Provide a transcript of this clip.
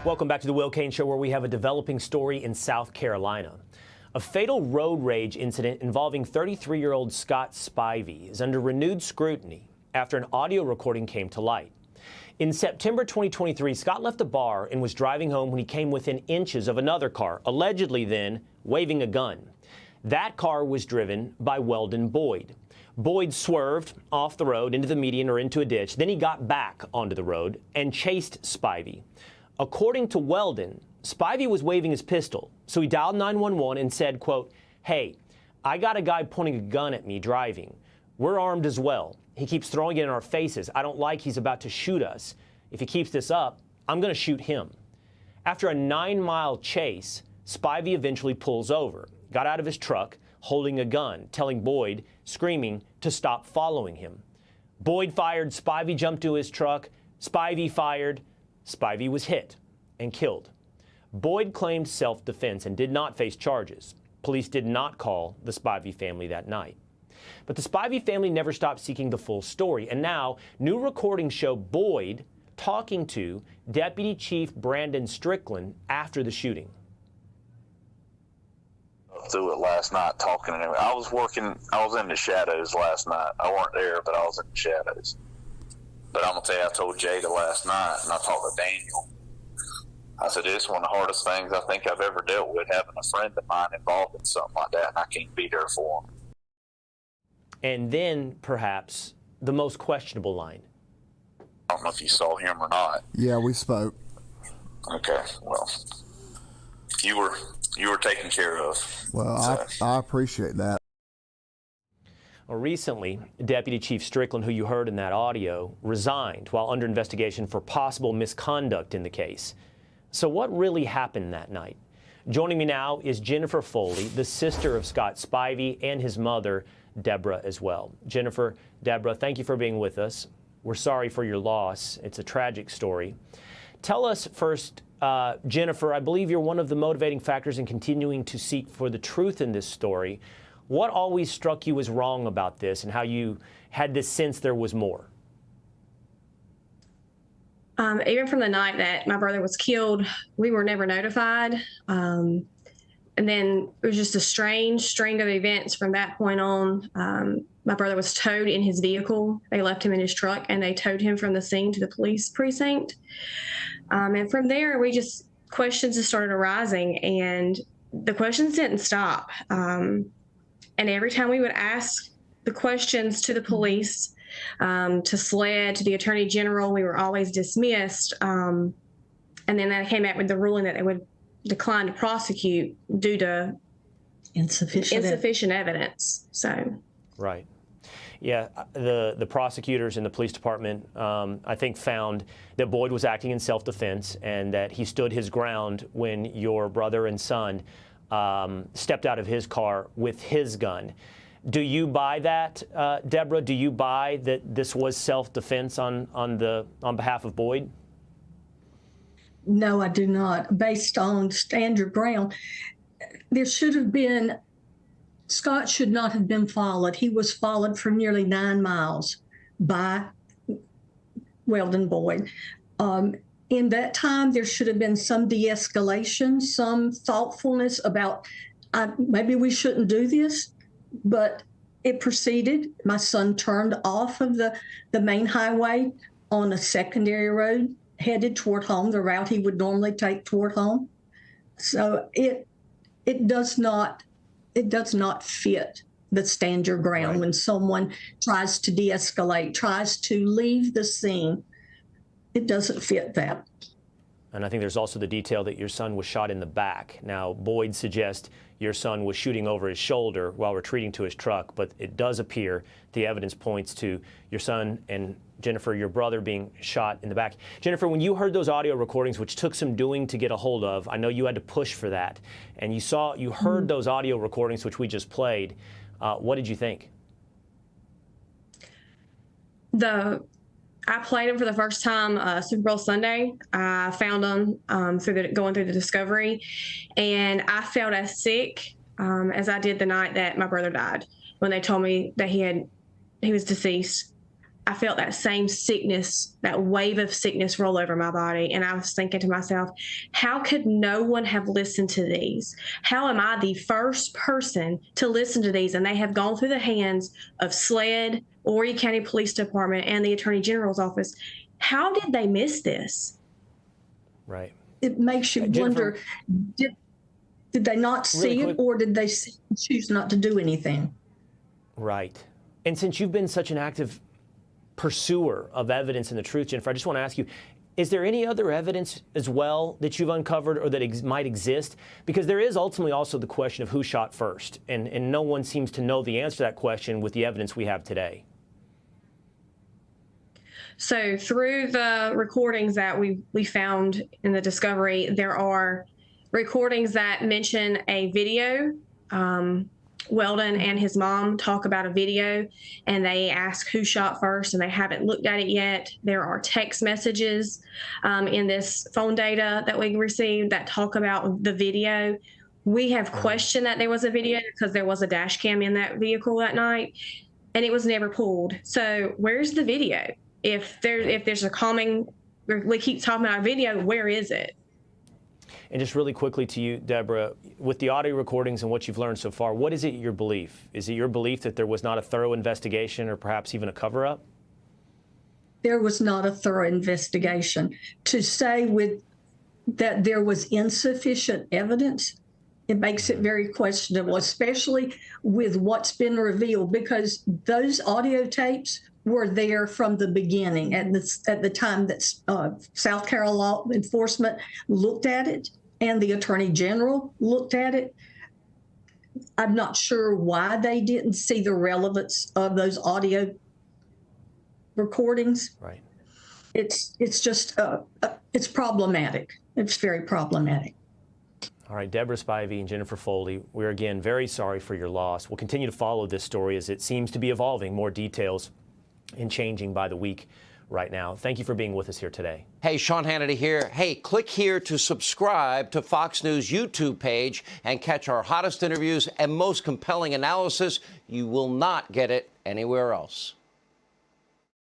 Welcome back to the Will Cain Show, where we have a developing story in South Carolina. A fatal road rage incident involving 33-year-old Scott Spivey is under renewed scrutiny after an audio recording came to light. In September 2023, Scott left a bar and was driving home when he came within inches of another car, allegedly then waving a gun. That car was driven by Weldon Boyd. Boyd swerved off the road into the median or into a ditch. Then he got back onto the road and chased Spivey. According to Weldon, Spivey was waving his pistol, so he dialed 911 and said, quote, "Hey, I got a guy pointing a gun at me driving. We're armed as well. He keeps throwing it in our faces. I don't like he's about to shoot us. If he keeps this up, I'm going to shoot him." After a 9-mile chase, Spivey eventually pulls over, got out of his truck, holding a gun, telling Boyd, screaming, to stop following him. Boyd fired, Spivey jumped to his truck, Spivey fired, Spivey was hit and killed. Boyd claimed self-defense and did not face charges. Police did not call the Spivey family that night. But the Spivey family never stopped seeking the full story, and now new recordings show Boyd talking to Deputy Chief Brandon Strickland after the shooting. Through it last night, talking and everything. I was in the shadows last night. I weren't there, but I was in the shadows. But I'm going to tell you, I told Jada last night, and I talked to Daniel. I said, it's one of the hardest things I think I've ever dealt with, having a friend of mine involved in something like that, and I can't be there for him. And then, perhaps, the most questionable line. I don't know if you saw him or not. Yeah, we spoke. Okay, well, you were taken care of. Well, so. I appreciate that. Well, recently, Deputy Chief Strickland, who you heard in that audio, resigned while under investigation for possible misconduct in the case. So what really happened that night? Joining me now is Jennifer Foley, the sister of Scott Spivey, and his mother, Deborah, as well. Jennifer, Deborah, thank you for being with us. We're sorry for your loss. It's a tragic story. Tell us first, Jennifer, I believe you're one of the motivating factors in continuing to seek for the truth in this story. What always struck you as wrong about this, and how you had this sense there was more? Even from the night that my brother was killed, we were never notified. And then it was just a strange string of events from that point on. My brother was towed in his vehicle. They left him in his truck, and they towed him from the scene to the police precinct. And from there, questions just started arising, and the questions didn't stop. And every time we would ask the questions to the police, to SLED, to the Attorney General, we were always dismissed. And then they came out with the ruling that they would decline to prosecute due to insufficient evidence. So, right. Yeah, the prosecutors in the police department, I think, found that Boyd was acting in self-defense and that he stood his ground when your brother and son stepped out of his car with his gun. Do you buy that, Deborah? Do you buy that this was self-defense on behalf of Boyd? No, I do not. Based on stand your ground, there should have been, Scott should not have been followed. He was followed for nearly 9 miles by Weldon Boyd. In that time, there should have been some de-escalation, some thoughtfulness about maybe we shouldn't do this, but it proceeded. My son turned off of the main highway on a secondary road, headed toward home, the route he would normally take toward home. So it does not fit the stand your ground. Right. When someone tries to de-escalate, tries to leave the scene. It doesn't fit that. And I think there's also the detail that your son was shot in the back. Now, Boyd suggests your son was shooting over his shoulder while retreating to his truck, but it does appear the evidence points to your son and Jennifer, your brother, being shot in the back. Jennifer, when you heard those audio recordings, which took some doing to get a hold of, I know you had to push for that, and you heard those audio recordings, which we just played. What did you think? I played them for the first time Super Bowl Sunday. I found them going through the Discovery, and I felt as sick as I did the night that my brother died, when they told me that he was deceased. I felt that same sickness, that wave of sickness roll over my body. And I was thinking to myself, how could no one have listened to these? How am I the first person to listen to these? And they have gone through the hands of SLED, Horry County Police Department, and the Attorney General's office. How did they miss this? Right. It makes you wonder, did they not see it, or did they choose not to do anything? Right. And since you've been such an active pursuer of evidence and the truth, Jennifer, I just want to ask you, is there any other evidence as well that you've uncovered or that might exist? Because there is ultimately also the question of who shot first, and no one seems to know the answer to that question with the evidence we have today. So through the recordings that we found in the discovery, there are recordings that mention a video. Weldon and his mom talk about a video, and they ask who shot first, and they haven't looked at it yet. There are text messages in this phone data that we received that talk about the video. We have questioned that there was a video because there was a dash cam in that vehicle that night, and it was never pulled. So where's the video? If there's a calming, we keep talking about a video, where is it? And just really quickly to you, Deborah, with the audio recordings and what you've learned so far, what is it your belief? Is it your belief that there was not a thorough investigation or perhaps even a cover-up? There was not a thorough investigation. To say that there was insufficient evidence, it makes it very questionable, especially with what's been revealed, because those audio tapes were there from the beginning at the time that South Carolina law enforcement looked at it and the Attorney General looked at it. I'm not sure why they didn't see the relevance of those audio recordings. Right. It's just it's problematic. It's very problematic. All right, Deborah Spivey and Jennifer Foley, we're again very sorry for your loss. We'll continue to follow this story as it seems to be evolving, more details and changing by the week right now. Thank you for being with us here today. Hey, Sean Hannity here. Hey, click here to subscribe to Fox News YouTube page and catch our hottest interviews and most compelling analysis. You will not get it anywhere else.